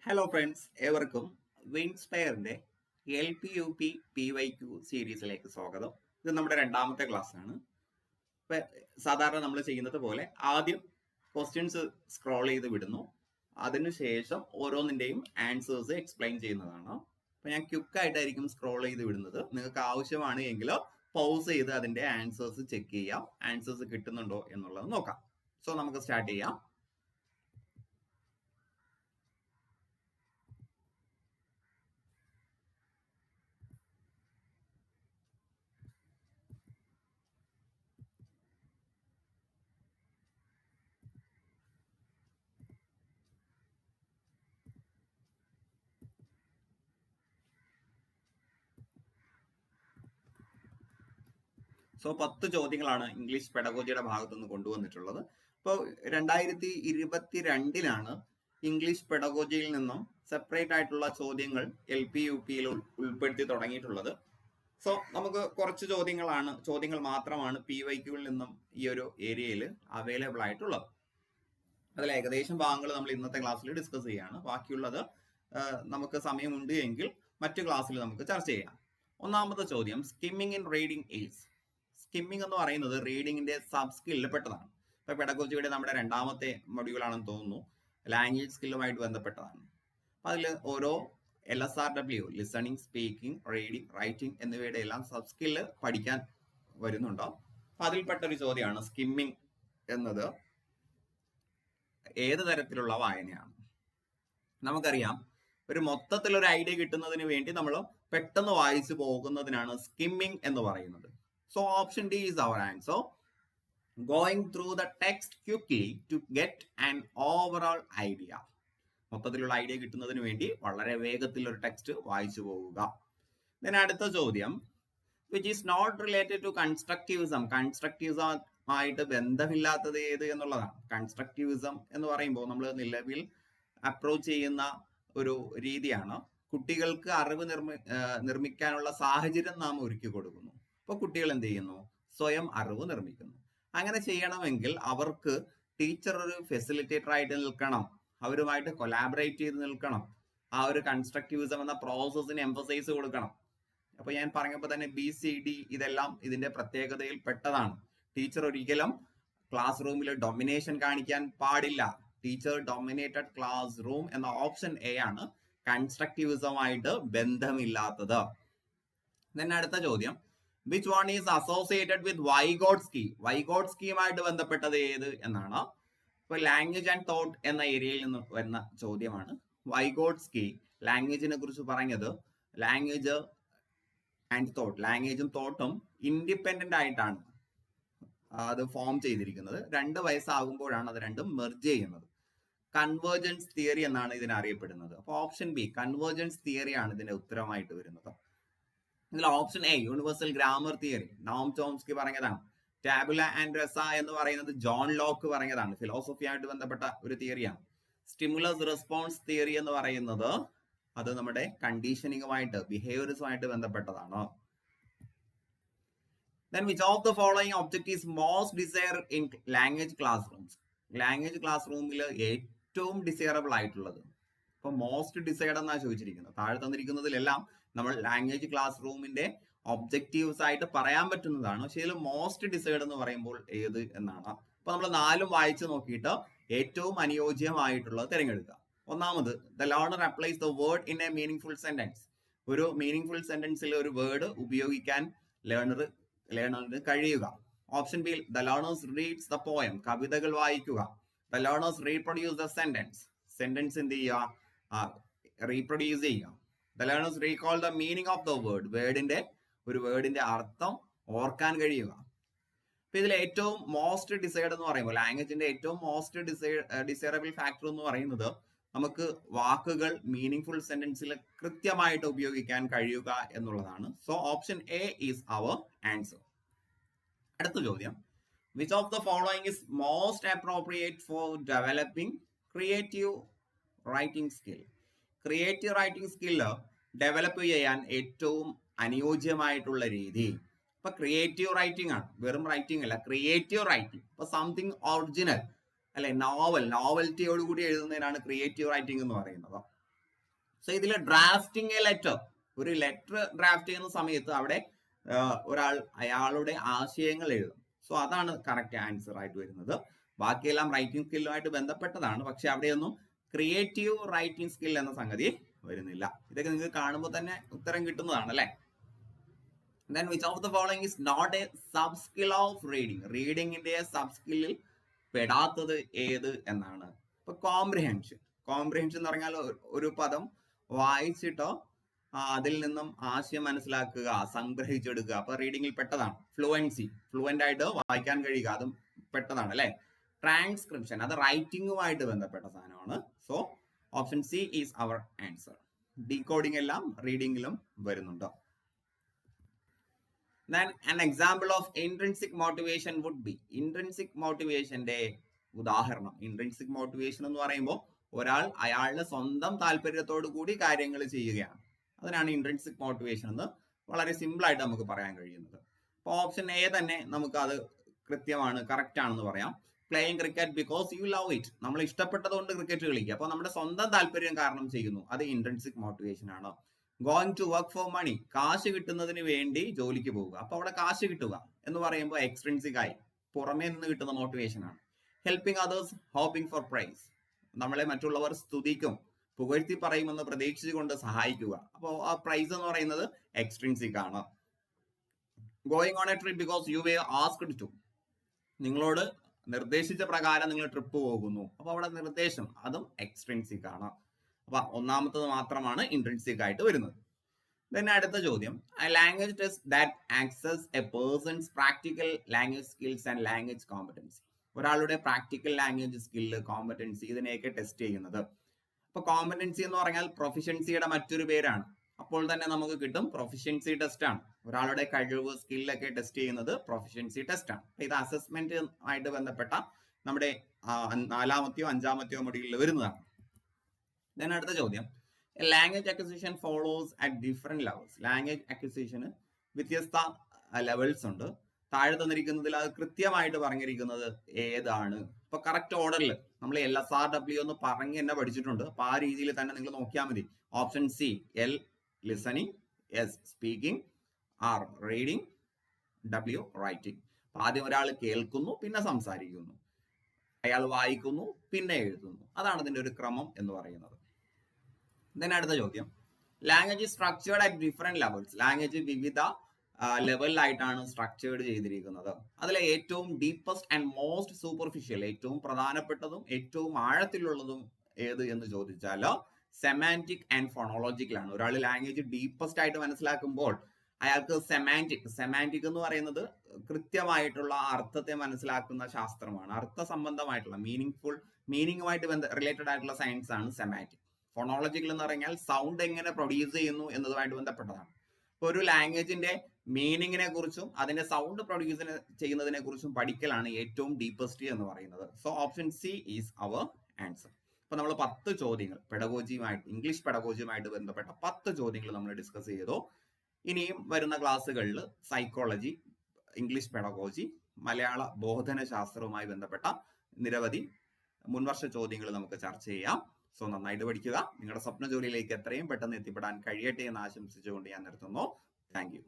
Hello friends, ഏവർക്കും വിൻസ്പയറിന്റെ LPUP PYQ സീരീസിലേക്ക് സ്വാഗതം. ഇത് നമ്മുടെ രണ്ടാമത്തെ ക്ലാസ് ആണ്. ഇപ്പൊ സാധാരണ നമ്മൾ ചെയ്യുന്നത് പോലെ ആദ്യം ക്വസ്റ്റ്യൻസ് സ്ക്രോൾ ചെയ്ത് വിടുന്നു, അതിനുശേഷം ഓരോന്നിന്റെയും ആൻസേഴ്സ് എക്സ്പ്ലെയിൻ ചെയ്യുന്നതാണ്. അപ്പൊ ഞാൻ ക്വിക്കായിട്ടായിരിക്കും സ്ക്രോൾ ചെയ്ത് വിടുന്നത്. നിങ്ങൾക്ക് ആവശ്യമാണ് എങ്കിൽ പൗസ് ചെയ്ത് അതിന്റെ ആൻസേഴ്സ് ചെക്ക് ചെയ്യാം, ആൻസേഴ്സ് കിട്ടുന്നുണ്ടോ എന്നുള്ളത് നോക്കാം. സോ നമുക്ക് സ്റ്റാർട്ട് ചെയ്യാം. സോ 10 ചോദ്യങ്ങളാണ് ഇംഗ്ലീഷ് പെഡഗോജിയുടെ ഭാഗത്തുനിന്ന് കൊണ്ടുവന്നിട്ടുള്ളത്. ഇപ്പോൾ 2022 ഇംഗ്ലീഷ് പെഡഗോജിയിൽ നിന്നും സെപ്പറേറ്റ് ആയിട്ടുള്ള ചോദ്യങ്ങൾ LPUP ഉൾപ്പെടുത്തി തുടങ്ങിയിട്ടുള്ളത്. സോ നമുക്ക് കുറച്ച് ചോദ്യങ്ങൾ മാത്രമാണ് PYQവിൽ നിന്നും ഈ ഒരു ഏരിയയിൽ അവൈലബിൾ ആയിട്ടുള്ളത്. അതിൽ ഏകദേശം ഭാഗങ്ങൾ നമ്മൾ ഇന്നത്തെ ക്ലാസ്സിൽ ഡിസ്കസ് ചെയ്യാണ്. ബാക്കിയുള്ളത് നമുക്ക് സമയമുണ്ട് എങ്കിൽ മറ്റു ക്ലാസ്സിൽ നമുക്ക് ചർച്ച ചെയ്യാം. ഒന്നാമത്തെ ചോദ്യം, skimming in reading is. Skimming എന്ന് പറയുന്നത് റീഡിങ്ങിന്റെ സബ് സ്കില്ലിൽ പെട്ടതാണ്. ഇപ്പൊ പെഡഗോജിയുടെ നമ്മുടെ രണ്ടാമത്തെ മൊഡ്യൂളാണെന്ന് തോന്നുന്നു, ലാംഗ്വേജ് സ്കില്ലുമായിട്ട് ബന്ധപ്പെട്ടതാണ്. അപ്പൊ അതിൽ ഓരോ LSRW, listening, speaking, reading, writing എന്നിവയുടെ എല്ലാം സബ് സ്കില്ല് പഠിക്കാൻ വരുന്നുണ്ടോ. അപ്പൊ അതിൽപ്പെട്ട ഒരു ചോദ്യമാണ് സ്കിമ്മിങ് എന്നത് ഏത് തരത്തിലുള്ള വായനയാണ്. നമുക്കറിയാം, ഒരു മൊത്തത്തിലൊരു ഐഡിയ കിട്ടുന്നതിന് വേണ്ടി നമ്മൾ പെട്ടെന്ന് വായിച്ചു പോകുന്നതിനാണ് സ്കിമ്മിങ് എന്ന് പറയുന്നത്. So option D is our answer. Going through the text quickly to get an overall idea. മൊത്തത്തിലുള്ള ഐഡിയ കിട്ടുന്നതിന് വേണ്ടി വളരെ വേഗത്തിൽ ഒരു ടെക്സ്റ്റ് വായിച്ചു പോവുക. Then അടുത്ത ചോദ്യം, which is not related to constructivism. കൺസ്ട്രക്റ്റിവിസമായിട്ട് ബന്ധമില്ലാത്തത് ഏത് എന്നുള്ളതാണ്. കൺസ്ട്രക്റ്റിവിസം എന്ന് പറയുമ്പോൾ നമ്മൾ നിലവിൽ അപ്രോച്ച് ചെയ്യുന്ന ഒരു രീതിയാണ്, കുട്ടികൾക്ക് അറിവ് നിർമ്മിക്കാനുള്ള സാഹചര്യം നാം ഒരുക്കി കൊടുക്കുന്നു. അപ്പൊ കുട്ടികൾ എന്ത് ചെയ്യുന്നു? സ്വയം അറിവ് നിർമ്മിക്കുന്നു. അങ്ങനെ ചെയ്യണമെങ്കിൽ അവർക്ക് ടീച്ചർ ഒരു ഫെസിലിറ്റേറ്റർ ആയിട്ട് നിൽക്കണം, അവരുമായിട്ട് കൊലാബറേറ്റ് ചെയ്ത് നിൽക്കണം, ആ ഒരു കൺസ്ട്രക്റ്റിവിസം എന്ന പ്രോസസ്സിന് എംഫസൈസ് കൊടുക്കണം. അപ്പൊ ഞാൻ പറഞ്ഞപ്പോൾ തന്നെ BCD ഇതെല്ലാം ഇതിന്റെ പ്രത്യേകതയിൽ പെട്ടതാണ്. ടീച്ചർ ഒരിക്കലും ക്ലാസ് റൂമിൽ ഡൊമിനേഷൻ കാണിക്കാൻ പാടില്ല. ടീച്ചർ ഡൊമിനേറ്റഡ് ക്ലാസ് റൂം എന്ന ഓപ്ഷൻ A ആണ് കൺസ്ട്രക്റ്റിവിസമായിട്ട് ബന്ധമില്ലാത്തത്. then അടുത്ത ചോദ്യം, which one is associated with Vygotsky? വൈഗോട്സ്കിയുമായിട്ട് ബന്ധപ്പെട്ടത് ഏത് എന്നാണ്. ഇപ്പൊ ലാംഗ്വേജ് ആൻഡ് തോട്ട് എന്ന ഏരിയയിൽ നിന്ന് വരുന്ന ചോദ്യമാണ്. വൈഗോട്സ്കി ലാംഗ്വേജിനെ കുറിച്ച് പറഞ്ഞത്, ലാംഗ്വേജ് ആൻഡ് തോട്ട്, ലാംഗ്വേജും തോട്ടും ഇൻഡിപെൻഡന്റ് ആയിട്ടാണ് അത് ഫോം ചെയ്തിരിക്കുന്നത്. 2 വയസ്സാകുമ്പോഴാണ് അത് രണ്ടും മെർജ് ചെയ്യുന്നത്. കൺവേർജൻസ് തിയറി എന്നാണ് ഇതിനെ അറിയപ്പെടുന്നത്. അപ്പൊ ഓപ്ഷൻ B, കൺവേർജൻസ് തിയറിയാണ് ഇതിന്റെ ഉത്തരമായിട്ട് വരുന്നത്. ഇതിൽ option A, universal grammar theory, Noam Chomsky പറഞ്ഞതാണ്. ടാബുല ആൻഡ് റെസ എന്ന് പറയുന്നത് ജോൺ ലോക്ക് പറഞ്ഞതാണ്, ഫിലോസഫി ആയിട്ട് ബന്ധപ്പെട്ട ഒരു തിയറിയാണ്. സ്റ്റിമുലസ് റെസ്പോൺസ് തിയറി എന്ന് പറയുന്നത് അത് നമ്മുടെ കണ്ടീഷനിങ്ങുമായിട്ട്, ബിഹേവിയറിസുമായിട്ട് ബന്ധപ്പെട്ടതാണ്. Then which of the following object is most desired in language classrooms? Language class റൂമിൽ ഏറ്റവും ഡിസൈറബിൾ ആയിട്ടുള്ളത്. ഇപ്പൊ മോസ്റ്റ് ഡിസൈഡ് എന്നാണ് ചോദിച്ചിരിക്കുന്നത്. താഴെ തന്നിരിക്കുന്നതിലെല്ലാം നമ്മൾ ലാംഗ്വേജ് ക്ലാസ് റൂമിന്റെ ഒബ്ജക്റ്റീവ്സ് ആയിട്ട് പറയാൻ പറ്റുന്നതാണ്. പക്ഷേ ഇതിൽ മോസ്റ്റ് ഡിസൈഡ് എന്ന് പറയുമ്പോൾ ഏത് എന്നാണ്. അപ്പൊ നമ്മൾ 4 വായിച്ചു നോക്കിയിട്ട് ഏറ്റവും അനുയോജ്യമായിട്ടുള്ളത് തിരഞ്ഞെടുക്കുക. ഒന്നാമത്, the learner applies the word in A meaning full sentence. ഒരു മീനിങ് ഫുൾ സെന്റൻസിൽ ഒരു വേർഡ് ഉപയോഗിക്കാൻ ലേണറിന് കഴിയുക. Option B, the learners reads the poem. കവിതകൾ വായിക്കുക. The learners reproduce the sentence എന്ത് ചെയ്യുക? റീപ്രൊഡ്യൂസ് ചെയ്യുക. The learners recall the meaning of the word. ഒരു വേർഡിന്റെ അർത്ഥം ഓർക്കാൻ കഴിയുക. അപ്പൊ ഇതിൽ ഏറ്റവും മോസ്റ്റ് ഡിസൈഡ് എന്ന് പറയുമ്പോൾ, ലാംഗ്വേജിന്റെ ഏറ്റവും മോസ്റ്റ് ഡിസൈറബിൾ ഫാക്ടർ എന്ന് പറയുന്നത് നമുക്ക് വാക്കുകൾ മീനിങ് ഫുൾ സെന്റൻസിൽ കൃത്യമായിട്ട് ഉപയോഗിക്കാൻ കഴിയുക എന്നുള്ളതാണ്. So option A is our answer. അടുത്ത ചോദ്യം, which of the following is most appropriate for developing creative writing skill? Creative writing skill develop ചെയ്യാൻ ഏറ്റവും അനുയോജ്യമായിട്ടുള്ള രീതി. ഇപ്പൊ ക്രിയേറ്റീവ് റൈറ്റിംഗ് ആണ്, വെറും റൈറ്റിംഗ് അല്ല, ക്രിയേറ്റീവ് റൈറ്റിംഗ്. ഇപ്പൊ സംതിങ് ഒറിജിനൽ അല്ലെ, നോവൽറ്റിയോടുകൂടി എഴുതുന്നതിനാണ് ക്രിയേറ്റീവ് റൈറ്റിംഗ് എന്ന് പറയുന്നത്. സോ ഇതിൽ ഡ്രാഫ്റ്റിംഗ് എ ലെറ്റർ, ഒരു ലെറ്റർ ഡ്രാഫ്റ്റ് ചെയ്യുന്ന സമയത്ത് അവിടെ ഒരാൾ അയാളുടെ ആശയങ്ങൾ എഴുതും. സോ അതാണ് കറക്റ്റ് ആൻസർ ആയിട്ട് വരുന്നത്. ബാക്കിയെല്ലാം റൈറ്റിംഗ് സ്കില്ലുമായിട്ട് ബന്ധപ്പെട്ടതാണ്, പക്ഷെ അവിടെയൊന്നും ക്രിയേറ്റീവ് റൈറ്റിംഗ് സ്കിൽ എന്ന സംഗതി വരുന്നില്ല. ഇതൊക്കെ നിങ്ങൾക്ക് കാണുമ്പോൾ തന്നെ ഉത്തരം കിട്ടുന്നതാണ് അല്ലെ. Then which of the following is not a sub skill of reading? റീഡിങ്ങിന്റെ സബ് സ്കില്ലിൽ പെടാത്തത് ഏത് എന്നാണ്. ഇപ്പൊ കോംപ്രിഹെൻഷൻ എന്ന് പറഞ്ഞാൽ ഒരു പദം വായിച്ചിട്ടോ അതിൽ നിന്നും ആശയം മനസ്സിലാക്കുക, സംഗ്രഹിച്ചെടുക്കുക, അപ്പൊ റീഡിങ്ങിൽ പെട്ടതാണ്. ഫ്ലുവന്റ് ആയിട്ട് വായിക്കാൻ കഴിയുക, അതും പെട്ടതാണ് അല്ലെ. ട്രാൻസ്ക്രിപ്ഷൻ അത് റൈറ്റിംഗുമായിട്ട് ബന്ധപ്പെട്ട സാധനമാണ്. So option C is our answer. Decoding എല്ലാം റീഡിങ്ങിലും വരുന്നുണ്ടോ. Then an example of intrinsic motivation would be, intrinsic motivationന്റെ ഉദാഹരണം. intrinsic motivation എന്ന് പറയുമ്പോൾ ഒരാൾ അയാളുടെ സ്വന്തം താല്പര്യത്തോടു കൂടി കാര്യങ്ങൾ ചെയ്യുകയാണ്. അതിനാണ് intrinsic motivation എന്ന് വളരെ സിമ്പിൾ ആയിട്ട് നമുക്ക് പറയാൻ കഴിയുന്നത്. അപ്പോൾ ഓപ്ഷൻ എ തന്നെ നമുക്ക് അത് കൃത്യമാണ്, കറക്റ്റ് ആണെന്ന് പറയാം. Playing cricket because you love it, നമ്മൾ ഇഷ്ടപ്പെട്ടതുകൊണ്ട് ക്രിക്കറ്റ് കളിക്കുക, അപ്പോൾ നമ്മുടെ സ്വന്തം താല്പര്യം കാരണം ചെയ്യുന്നു, അത് intrinsic motivation ആണ്. Going to work for money, കാശ് കിട്ടുന്നതിന് വേണ്ടി ജോലിക്ക് പോവുക, അപ്പൊ അവിടെ കാശ് കിട്ടുക എന്ന് പറയുമ്പോൾ എക്സ്ട്രിൻസിക് ആയി പുറമേ നിന്ന് കിട്ടുന്ന മോട്ടിവേഷൻ ആണ്. Helping others hoping for praise, നമ്മളെ മറ്റുള്ളവർ സ്തുതിക്കും പുകഴ്ത്തി പറയുമെന്ന് പ്രതീക്ഷിച്ചുകൊണ്ട് സഹായിക്കുക, അപ്പോൾ ആ പ്രൈസ് എന്ന് പറയുന്നത് എക്സ്ട്രിൻസിക് ആണ്. Going on a trip because you were asked to, നിങ്ങളോട് നിർദ്ദേശിച്ച പ്രകാരം നിങ്ങൾ ട്രിപ്പ് പോകുന്നു, അപ്പൊ അവിടെ നിർദ്ദേശം, അതും എക്സ്ട്രിൻസിക് ആണ്. അപ്പൊ ഒന്നാമത്തത് മാത്രമാണ് ഇൻട്രിൻസിക് ആയിട്ട് വരുന്നത്. പിന്നെ അടുത്ത ചോദ്യം, language test that access a person's practical language skills and language competency, ഒരാളുടെ പ്രാക്ടിക്കൽ ലാംഗ്വേജ് സ്കില്ല്, കോമ്പറ്റൻസി, ഇതിനെയൊക്കെ ടെസ്റ്റ് ചെയ്യുന്നത്. അപ്പൊ കോമ്പറ്റൻസി എന്ന് പറഞ്ഞാൽ പ്രൊഫിഷ്യൻസിയുടെ മറ്റൊരു പേരാണ്. അപ്പോൾ തന്നെ നമുക്ക് കിട്ടും പ്രൊഫിഷ്യൻസി ടെസ്റ്റ് ആണ്. ഒരാളുടെ കഴിവ്, സ്കില്ലൊക്കെ ടെസ്റ്റ് ചെയ്യുന്നത് പ്രൊഫിഷ്യൻസി ടെസ്റ്റ് ആണ്. ഇത് അസസ്മെന്റ് ആയിട്ട് ബന്ധപ്പെട്ട നമ്മുടെ 4-ാമത്തെയോ 5-ാമത്തെയോ മൊഡ്യൂളിൽ വരുന്നതാണ്. Then അടുത്ത ചോദ്യം, language acquisition follows at different levels. Language അക്വിസിഷന് വ്യത്യസ്ത ലെവൽസ് ഉണ്ട്. താഴെ തന്നിരിക്കുന്നതിൽ അത് കൃത്യമായിട്ട് പറഞ്ഞിരിക്കുന്നത് ഏതാണ്? ഇപ്പൊ കറക്റ്റ് ഓർഡറിൽ നമ്മൾ LSRW എന്ന് പറഞ്ഞ് തന്നെ പഠിച്ചിട്ടുണ്ട്. അപ്പൊ ആ രീതിയിൽ തന്നെ നിങ്ങൾ നോക്കിയാൽ മതി. Option C, L listening, S speaking, R reading, W writing. ആദ്യം ഒരാൾ കേൾക്കുന്നു, പിന്നെ സംസാരിക്കുന്നു, അയാൾ വായിക്കുന്നു, പിന്നെ എഴുതുന്നു. അതാണ് ഇതിന്റെ ഒരു ക്രമം എന്ന് പറയുന്നത്. അടുത്ത ചോദ്യം, language structured at different levels. Language വിവിധ ലെവലിലായിട്ടാണ് സ്ട്രക്ചേർഡ് ചെയ്തിരിക്കുന്നത്. അതിലെ ഏറ്റവും ഡീപ്പസ്റ്റ് ആൻഡ് മോസ്റ്റ് സൂപ്പർഫിഷ്യൽ, ഏറ്റവും പ്രധാനപ്പെട്ടതും ഏറ്റവും ആഴത്തിലുള്ളതും ഏത് എന്ന് ചോദിച്ചാൽ സെമാന്റിക് ആൻഡ് ഫോണോളജിക്കൽ ആണ്. ഒരാൾ ലാംഗ്വേജ് ഡീപ്പസ്റ്റ് ആയിട്ട് മനസ്സിലാക്കുമ്പോൾ അയാൾക്ക് സെമാന്റിക് എന്ന് പറയുന്നത് കൃത്യമായിട്ടുള്ള അർത്ഥത്തെ മനസ്സിലാക്കുന്ന ശാസ്ത്രമാണ്. അർത്ഥ സംബന്ധമായിട്ടുള്ള മീനിങ്ങുമായിട്ട് റിലേറ്റഡ് ആയിട്ടുള്ള സയൻസ് ആണ് സെമാന്റിക്. ഫോണോളജിക്കൽ എന്ന് പറഞ്ഞാൽ സൗണ്ട് എങ്ങനെ പ്രൊഡ്യൂസ് ചെയ്യുന്നു എന്നതുമായിട്ട് ബന്ധപ്പെട്ടതാണ്. ഇപ്പോൾ ഒരു ലാംഗ്വേജിന്റെ മീനിങ്ങിനെ കുറിച്ചും അതിന്റെ സൗണ്ട് പ്രൊഡ്യൂസ് ചെയ്യുന്നതിനെ കുറിച്ചും പഠിക്കലാണ് ഏറ്റവും ഡീപ്പസ്റ്റ് എന്ന് പറയുന്നത്. So option C is our answer. അപ്പൊ നമ്മൾ 10 ചോദ്യങ്ങൾ ഇംഗ്ലീഷ് പെഡഗോജിയുമായിട്ട് ബന്ധപ്പെട്ട 10 ചോദ്യങ്ങൾ നമ്മൾ ഡിസ്കസ് ചെയ്തു. ഇനിയും വരുന്ന ക്ലാസ്സുകളിൽ സൈക്കോളജി, ഇംഗ്ലീഷ് പെഡഗോജി, മലയാള ബോധന ശാസ്ത്രവുമായി ബന്ധപ്പെട്ട നിരവധി മുൻവർഷ ചോദ്യങ്ങൾ നമുക്ക് ചർച്ച ചെയ്യാം. സോ നന്നായിട്ട് പഠിക്കുക. നിങ്ങളുടെ സ്വപ്ന ജോലിയിലേക്ക് എത്രയും പെട്ടെന്ന് എത്തിപ്പെടാൻ കഴിയട്ടെ എന്ന് ആശംസിച്ചുകൊണ്ട് ഞാൻ നിർത്തുന്നു. Thank you.